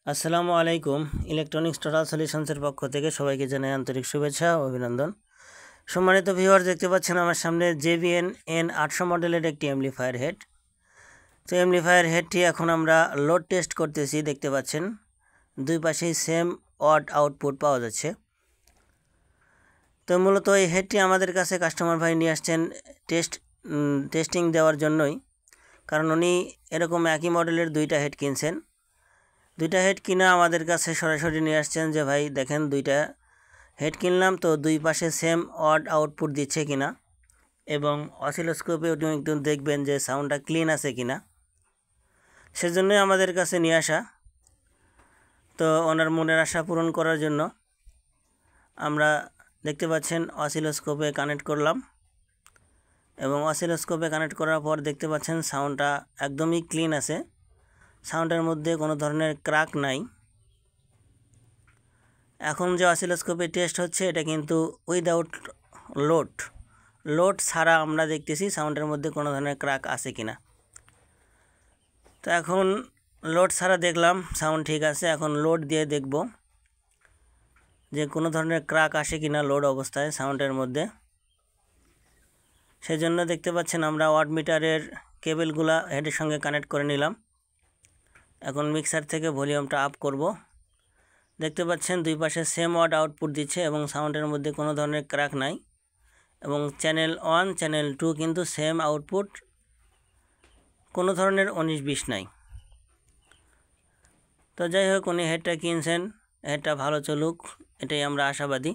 আসসালামু আলাইকুম। Electronics total সলিউশনসের পক্ষ থেকে সবাইকে জানাই আন্তরিক শুভেচ্ছা ও অভিনন্দন। সম্মানিত ভিউয়ার, দেখতে পাচ্ছেন আমার সামনে JBL N800 মডেলের একটি অ্যাম্পলিফায়ার হেড। তো অ্যাম্পলিফায়ার হেডটি এখন আমরা লোড টেস্ট করতেছি। দেখতে পাচ্ছেন দুই পাশেই সেম অড আউটপুট পাওয়া যাচ্ছে। তো মূলত এই হেডটি আমাদের কাছে কাস্টমার ভাই নিয়ে আসছেন টেস্টিং দেওয়ার জন্যই, কারণ উনি এরকম একই মডেলের দুইটা হেড কিনছেন। দুইটা হেড কিনা আমাদের কাছে সরাসরি নিয়ে আসছেন যে ভাই দেখেন দুইটা হেড কিনলাম, তো দুই পাশে সেম অড আউটপুট দিচ্ছে কিনা, এবং অসিলোস্কোপে উনি একটু দেখবেন যে সাউন্ডটা ক্লিন আছে কিনা, সেজন্যই আমাদের কাছে নিয়ে আসা। তো ওনার মনের আশা পূরণ করার জন্য আমরা দেখতে পাচ্ছেন অসিলোস্কোপে কানেক্ট করলাম, এবং অসিলোস্কোপে কানেক্ট করার পর দেখতে পাচ্ছেন সাউন্ডটা একদমই ক্লিন আছে। সাউন্ডের মধ্যে কোনো ধরনের ক্র্যাক নাই। এখন যে অসিলোস্কোপে টেস্ট হচ্ছে এটা কিন্তু উইদাউট লোড ছাড়া আমরা দেখতেছি সাউন্ডের মধ্যে কোনো ধরনের ক্র্যাক আছে কিনা। তো এখন লোড ছাড়া দেখলাম সাউন্ড ঠিক আছে। এখন লোড দিয়ে দেখব যে কোনো ধরনের ক্র্যাক আসে কিনা লোড অবস্থায় সাউন্ডের মধ্যে। সেজন্য দেখতে পাচ্ছেন আমরা ওয়াট মিটারের কেবলগুলা হেডের সঙ্গে কানেক্ট করে নিলাম। এখন মিক্সার থেকে ভলিউমটা আপ করব। দেখতে পাচ্ছেন দুই পাশে সেম ওয়াট আউটপুট দিচ্ছে এবং সাউন্ডের মধ্যে কোনো ধরনের ক্র্যাক নাই, এবং চ্যানেল 1 চ্যানেল 2 কিন্তু সেম আউটপুট, কোনো ধরনের 19-20 নাই। তো যাই হোক, উনি হেডটা কিনছেন, হেডটা ভালো চলুক এটাই আমরা আশাবাদী।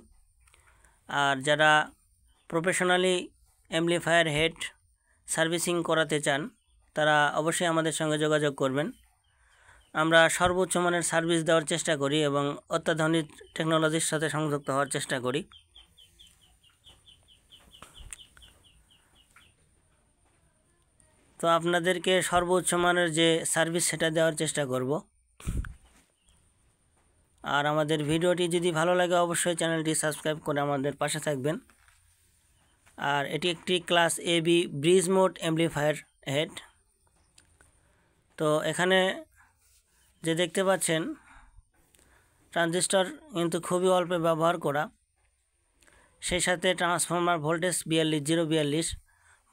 আর যারা প্রফেশনালি অ্যাম্পলিফায়ার হেড সার্ভিসিং করাতে চান তারা অবশ্যই আমাদের সঙ্গে যোগাযোগ করবেন। আমরা সর্বোচ্চ মানের সার্ভিস দেওয়ার চেষ্টা করি এবং অত্যাধুনিক টেকনোলজির সাথে সংযুক্ত হওয়ার চেষ্টা করি। তো আপনাদেরকে সর্বোচ্চ মানের যে সার্ভিস সেটা দেওয়ার চেষ্টা করব। আর আমাদের ভিডিওটি যদি ভালো লাগে অবশ্যই চ্যানেলটি সাবস্ক্রাইব করে আমাদের পাশে থাকবেন। আর এটি একটি class AB bridge mode amplifier head. তো এখানে যে দেখতে পাচ্ছেন ট্রানজিস্টর কিন্তু খুবই অল্প ব্যবহার করা, সেই সাথে ট্রান্সফরমার ভোল্টেজ 42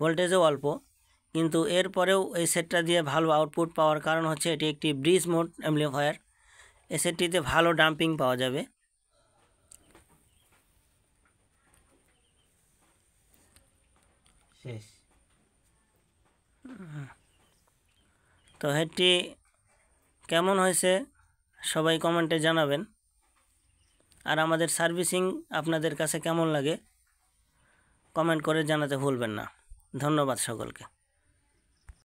ভোল্টেজও অল্প, কিন্তু এরপরেও এই সেটটা দিয়ে ভালো আউটপুট পাওয়ার কারণ হচ্ছে এটি একটি ব্রিজ মোড অ্যাম্পলিফায়ার। এই সেটটিতে ভালো ডাম্পিং পাওয়া যাবে। তো হেডটি কেমন হয়েছে সবাই কমেন্টে জানাবেন। আর আমাদের সার্ভিসিং আপনাদের কাছে কেমন লাগে কমেন্ট করে জানাতে ভুলবেন না। ধন্যবাদ সকলকে।